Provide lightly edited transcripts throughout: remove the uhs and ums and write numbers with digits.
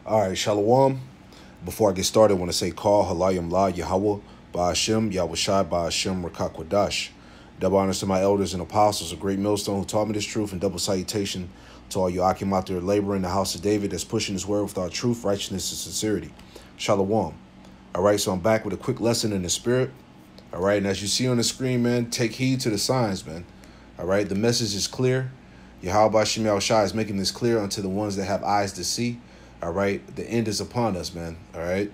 All right, Shalom. Before I get started, I want to say call Halayim La Yahweh Ba'ashem Yahushai Ba'ashem Rakakwadash. Double honors to my elders and apostles, a great millstone who taught me this truth, and double salutation to all you Akim out there laboring in the house of David that's pushing his word without truth, righteousness, and sincerity. Shalom. All right, so I'm back with a quick lesson in the spirit. All right, and as you see on the screen, man, take heed to the signs, man. All right, the message is clear. Yahweh Ba'ashem Yahushai is making this clear unto the ones that have eyes to see. All right, the end is upon us, man. All right,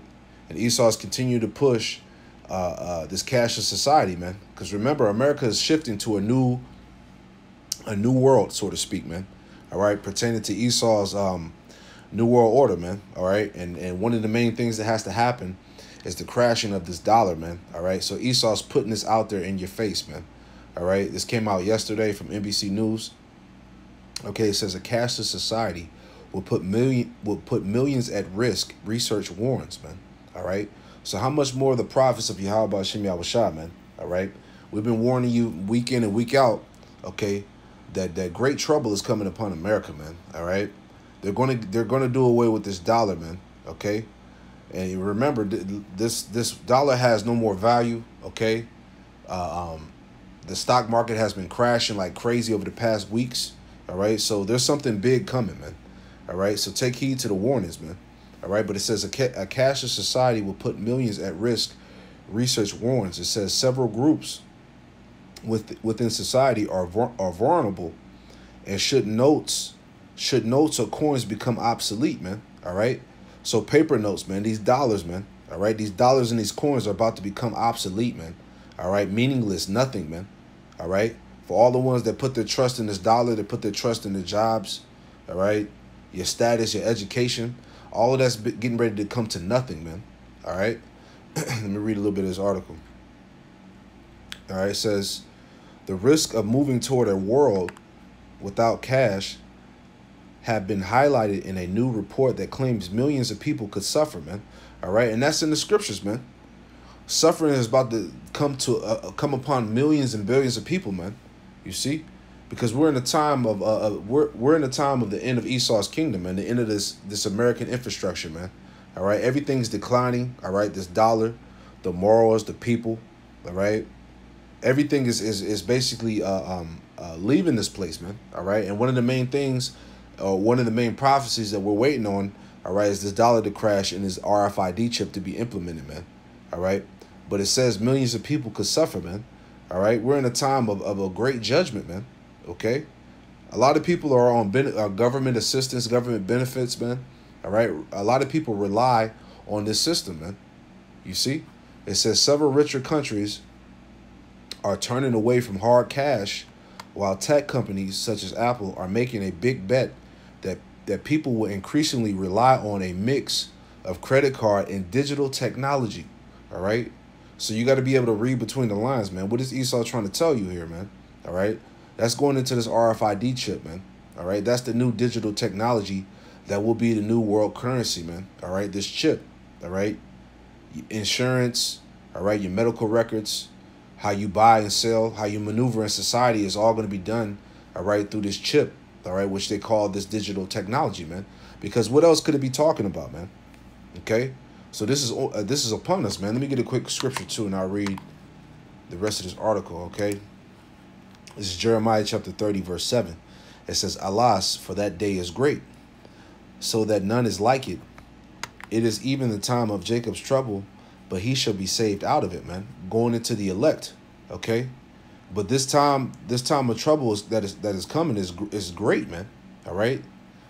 and Esau's continue to push this cashless society, man. Because remember, America is shifting to a new world, so to speak, man. All right, pertaining to Esau's new world order, man. All right, and one of the main things that has to happen is the crashing of this dollar, man. All right, so Esau's putting this out there in your face, man. All right, this came out yesterday from NBC News. Okay, it says a cashless society will put millions at risk, research warns, man. All right. So how much more of the prophets of Yahweh Ba'ashem Yahushai, man? All right. We've been warning you week in and week out, okay, that great trouble is coming upon America, man. All right. They're gonna do away with this dollar, man. Okay. And you remember, this dollar has no more value. Okay. The stock market has been crashing like crazy over the past weeks. All right. So there's something big coming, man. All right, so take heed to the warnings, man. All right, but it says a cashless society will put millions at risk. Research warns. It says several groups within society are vulnerable, and should notes or coins become obsolete, man. All right, so paper notes, man. These dollars, man. All right, these dollars and these coins are about to become obsolete, man. All right, meaningless, nothing, man. All right, for all the ones that put their trust in this dollar, that put their trust in their jobs. All right. Your status, your education, all of that's getting ready to come to nothing, man. All right. Let me read a little bit of this article. All right. It says the risk of moving toward a world without cash have been highlighted in a new report that claims millions of people could suffer, man. All right. And that's in the scriptures, man. Suffering is about to come upon millions and billions of people, man. You see? Because we're in the time of we're in the time of the end of Esau's kingdom and the end of this American infrastructure, man. All right, everything's declining. All right, this dollar, the morals, the people. All right, everything is basically leaving this place, man. All right, and one of the main things, one of the main prophecies that we're waiting on, all right, is this dollar to crash and this RFID chip to be implemented, man. All right, but it says millions of people could suffer, man. All right, we're in a time of a great judgment, man. Okay, a lot of people are on government assistance, government benefits, man. All right, a lot of people rely on this system, man. You see, it says several richer countries are turning away from hard cash, while tech companies such as Apple are making a big bet that people will increasingly rely on a mix of credit card and digital technology. All right, so you got to be able to read between the lines, man. What is Esau trying to tell you here, man? All right. That's going into this RFID chip, man. All right. That's the new digital technology that will be the new world currency, man. All right. This chip. All right. Insurance. All right. Your medical records. How you buy and sell. How you maneuver in society is all going to be done. All right. Through this chip. All right. Which they call this digital technology, man. Because what else could it be talking about, man? Okay. So this is upon us, man. Let me get a quick scripture too, and I'll read the rest of this article. Okay. This is Jeremiah chapter 30, verse 7. It says, Alas, for that day is great, so that none is like it. It is even the time of Jacob's trouble, but he shall be saved out of it, man. Going into the elect, okay? But this time of trouble that is coming is great, man. All right?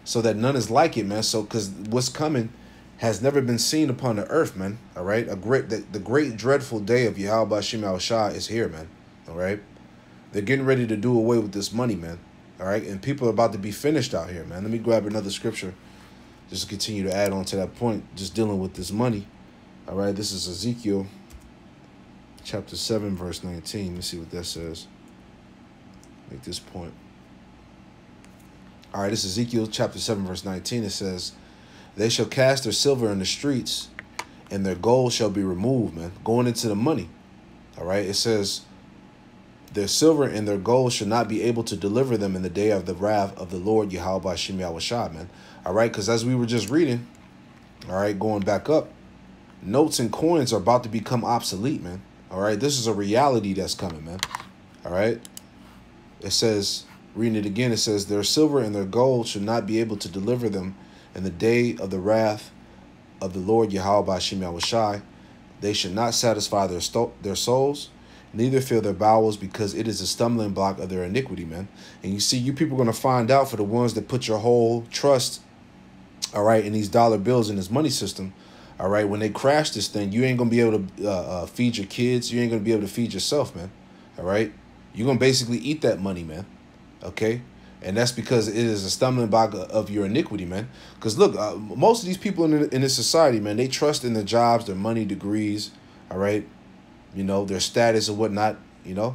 So that none is like it, man. So because what's coming has never been seen upon the earth, man. All right? The great dreadful day of Yahweh Ba'ashem Yahushai is here, man. All right? They're getting ready to do away with this money, man. All right? And people are about to be finished out here, man. Let me grab another scripture just to continue to add on to that point, just dealing with this money. All right? This is Ezekiel chapter 7, verse 19. Let me see what that says. Make this point. All right, this is Ezekiel chapter 7, verse 19. It says, They shall cast their silver in the streets, and their gold shall be removed, man. Going into the money. All right? It says, Their silver and their gold shall not be able to deliver them in the day of the wrath of the Lord Yahweh Ba'ashem Yahushai, man. All right, because as we were just reading, All right, going back up, notes and coins are about to become obsolete, man. All right, this is a reality that's coming, man. All right, it says, reading it again, it says, their silver and their gold should not be able to deliver them in the day of the wrath of the Lord Yahweh Ba'ashem Yahushai. They should not satisfy their souls, neither fill their bowels, because it is a stumbling block of their iniquity, man. And you see, you people are going to find out, for the ones that put your whole trust, all right, in these dollar bills in this money system, all right, when they crash this thing, you ain't going to be able to feed your kids. You ain't going to be able to feed yourself, man. All right. You're going to basically eat that money, man. Okay. And that's because it is a stumbling block of your iniquity, man. Because look, most of these people in this society, man, they trust in their jobs, their money, degrees, all right, you know, their status or whatnot, you know.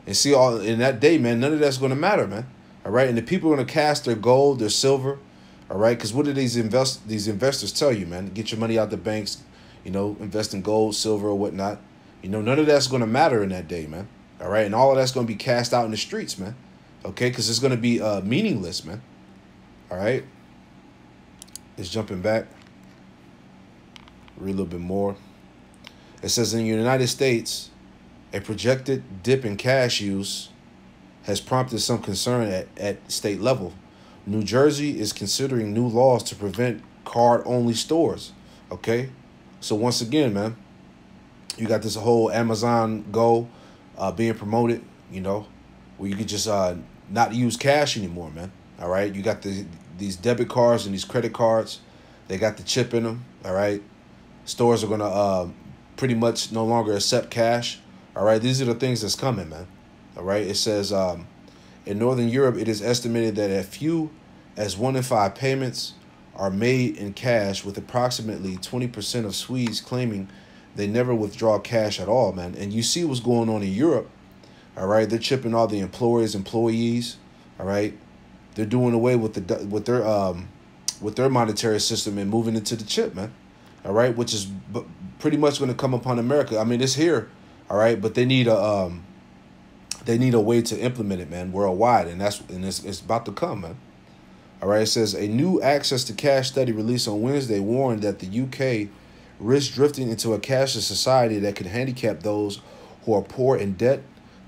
And see, all in that day, man, none of that's going to matter, man. All right. And the people are going to cast their gold, their silver. All right, because what do these investors tell you, man? Get your money out the banks, you know, invest in gold, silver, or whatnot. You know, none of that's going to matter in that day, man. All right, and all of that's going to be cast out in the streets, man. Okay, because it's going to be meaningless, man. All right, it's jumping back. Read a little bit more. It says in the United States, a projected dip in cash use has prompted some concern at state level. New Jersey is considering new laws to prevent card-only stores, okay? So once again, man, you got this whole Amazon Go being promoted, you know, where you could just not use cash anymore, man, all right? You got these debit cards and these credit cards. They got the chip in them, all right? Stores are going to pretty much no longer accept cash, all right? These are the things that's coming, man, all right? It says... in Northern Europe, it is estimated that as few as 1 in 5 payments are made in cash, with approximately 20% of Swedes claiming they never withdraw cash at all, man. And you see what's going on in Europe, all right? They're chipping all the employees, all right? They're doing away with their monetary system and moving into the chip, man, all right? Which is pretty much going to come upon America. I mean, it's here, all right? But they need a way to implement it, man, worldwide, and it's about to come, man. All right, it says a new access to cash study released on Wednesday warned that the UK risks drifting into a cashless society that could handicap those who are poor in debt,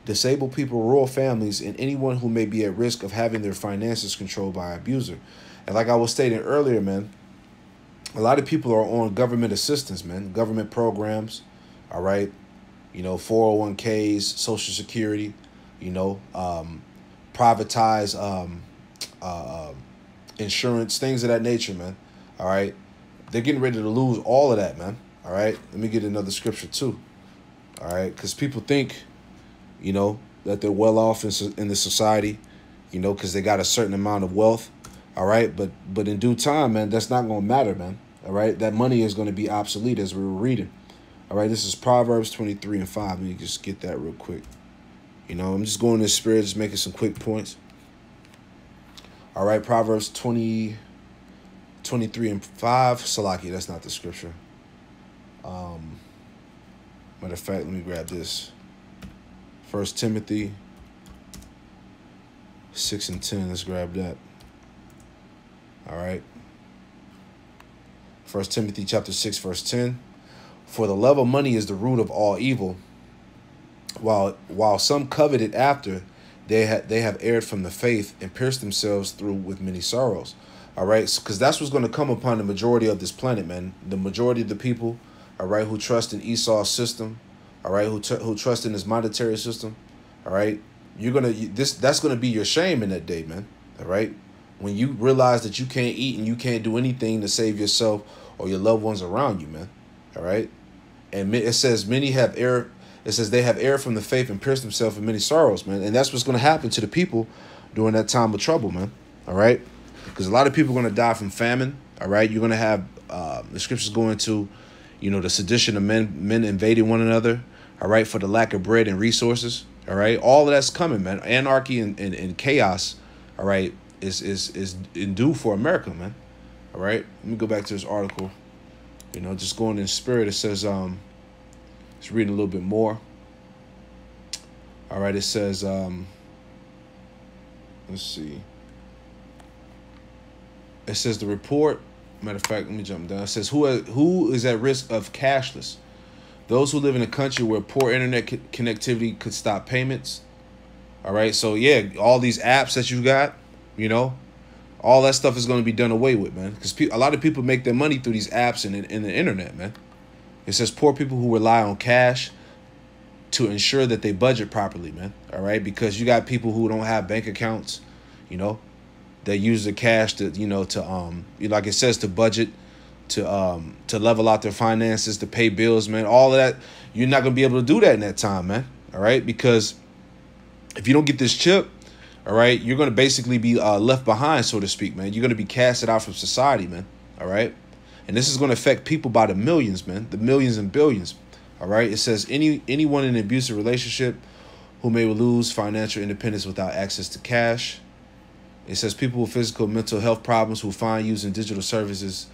disabled people, rural families, and anyone who may be at risk of having their finances controlled by an abuser. And like I was stating earlier, man, a lot of people are on government assistance, man, government programs, all right, you know, 401ks, Social Security, you know, privatize insurance, things of that nature, man. All right. They're getting ready to lose all of that, man. All right. Let me get another scripture, too. All right. Because people think, you know, that they're well off in the society, you know, because they got a certain amount of wealth. All right. But in due time, man, that's not going to matter, man. All right. That money is going to be obsolete, as we were reading. All right. This is Proverbs 23:5. Let me just get that real quick. You know, I'm just going in the spirit, just making some quick points. All right, Proverbs 23:5. Salaki, that's not the scripture. Matter of fact, let me grab this. 1 Timothy 6:10. Let's grab that. All right. 1 Timothy chapter 6, verse 10. For the love of money is the root of all evil. While some covet it after, they have erred from the faith and pierced themselves through with many sorrows. All right, because that's what's going to come upon the majority of this planet, man. The majority of the people, all right, who trust in Esau's system, all right, who trust in his monetary system, all right. That's gonna be your shame in that day, man. All right, when you realize that you can't eat and you can't do anything to save yourself or your loved ones around you, man. All right, and it says many have erred. It says they have erred from the faith and pierced themselves with many sorrows, man. And that's what's going to happen to the people during that time of trouble, man. All right? Because a lot of people are going to die from famine, all right? You're going to have the scriptures go into, you know, the sedition of men invading one another, all right, for the lack of bread and resources, all right? All of that's coming, man. Anarchy and chaos, all right, is in due for America, man. All right? Let me go back to this article. You know, just going in spirit, it says... Just reading a little bit more. All right, it says, let's see. It says the report Matter of fact, let me jump down. It says, who is at risk of cashless? Those who live in a country where poor internet connectivity could stop payments. All right. So, yeah, all these apps that you got, you know, all that stuff is going to be done away with, man. Because a lot of people make their money through these apps and the internet, man. It says poor people who rely on cash to ensure that they budget properly, man. All right. Because you got people who don't have bank accounts, you know. They use the cash to, you know, to like it says, to budget, to level out their finances, to pay bills, man. All of that, you're not gonna be able to do that in that time, man. All right, because if you don't get this chip, all right, you're gonna basically be left behind, so to speak, man. You're gonna be casted out from society, man. All right, and this is gonna affect people by the millions, man, the millions and billions. All right, it says anyone in an abusive relationship who may lose financial independence without access to cash. It says people with physical and mental health problems who find using digital services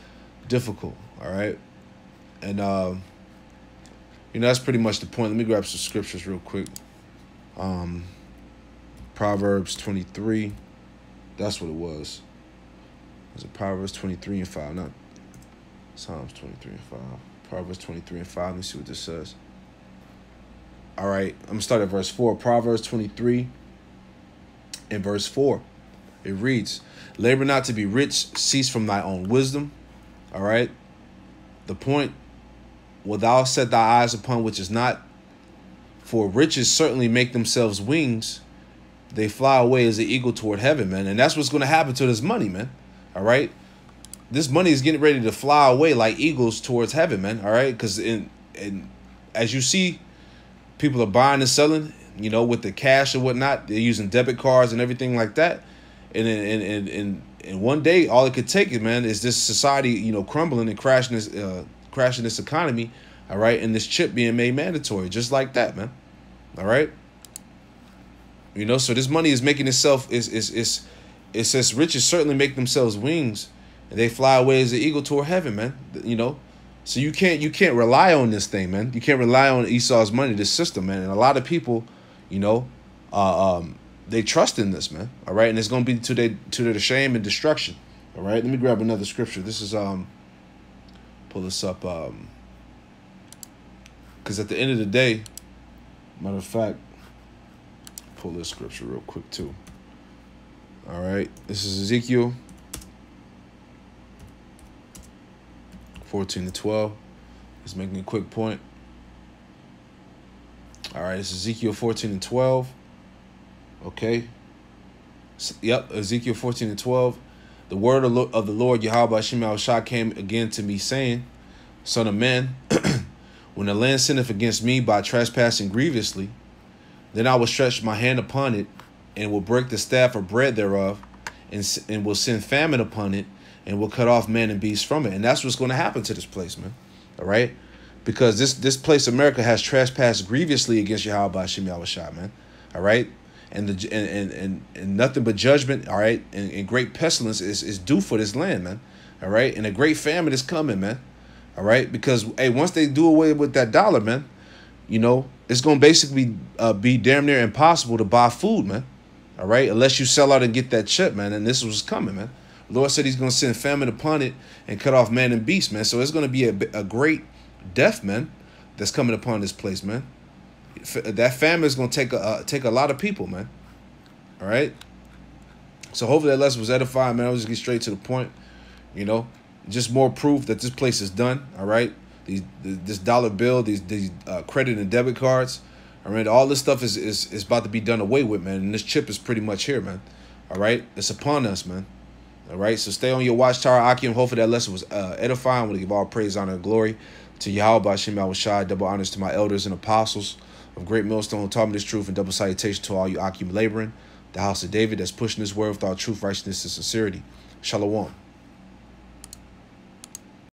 difficult. All right. And, you know, that's pretty much the point. Let me grab some scriptures real quick. Proverbs 23. That's what it was. Was it Proverbs 23 and 5? Not Psalms 23 and 5. Proverbs 23 and 5. Let me see what this says. All right. I'm going to start at verse 4. Proverbs 23 and verse 4. It reads, labor not to be rich, cease from thy own wisdom. All right. The point, will thou set thy eyes upon which is not? For riches certainly make themselves wings. They fly away as the eagle toward heaven, man. And that's what's going to happen to this money, man. All right. This money is getting ready to fly away like eagles towards heaven, man. All right. Because as you see, people are buying and selling, you know, with the cash and whatnot. They're using debit cards and everything like that. And one day, all it could take is, man, is this society, you know, crumbling and crashing this economy, all right, and this chip being made mandatory, just like that, man, all right. You know, so this money is making itself it says riches certainly make themselves wings, and they fly away as the eagle toward heaven, man. You know, so you can't rely on this thing, man. You can't rely on Esau's money, this system, man. And a lot of people, you know, they trust in this, man. All right. And it's going to be to their shame and destruction. All right. Let me grab another scripture. This is, pull this up. Because at the end of the day, matter of fact, pull this scripture real quick too. All right. This is Ezekiel 14-12. Just making a quick point. All right. This is Ezekiel 14-12. Okay. Yep. Ezekiel 14-12. The word of the Lord Yahweh Shema Shah came again to me, saying, Son of man, when the land sinneth against me by trespassing grievously, then I will stretch my hand upon it, and will break the staff of bread thereof, and will send famine upon it, and will cut off man and beast from it. And that's what's going to happen to this place, man. All right? Because this place, America, has trespassed grievously against Yahweh Shema Shah, man. All right? And nothing but judgment, all right, and great pestilence is due for this land, man. All right? And a great famine is coming, man. All right? Because, hey, once they do away with that dollar, man, you know, it's going to basically be damn near impossible to buy food, man. All right? Unless you sell out and get that chip, man. And this was coming, man. The Lord said he's going to send famine upon it and cut off man and beast, man. So it's going to be a great death, man, that's coming upon this place, man. That famine is going to take a lot of people, man. All right? So hopefully that lesson was edifying, man. I'll just get straight to the point, you know. Just more proof that this place is done, all right? This dollar bill, these credit and debit cards, all right? All this stuff is about to be done away with, man. And this chip is pretty much here, man. All right? It's upon us, man. All right? So stay on your watchtower, Akim. Hopefully that lesson was edifying. I want to give all praise, honor, and glory to Yahweh Hashem Yahushai. Double honors to my elders and apostles of Great Millstone who taught me this truth, and double salutation to all you Akim laboring, the house of David that's pushing this word with all truth, righteousness, and sincerity. Shalom.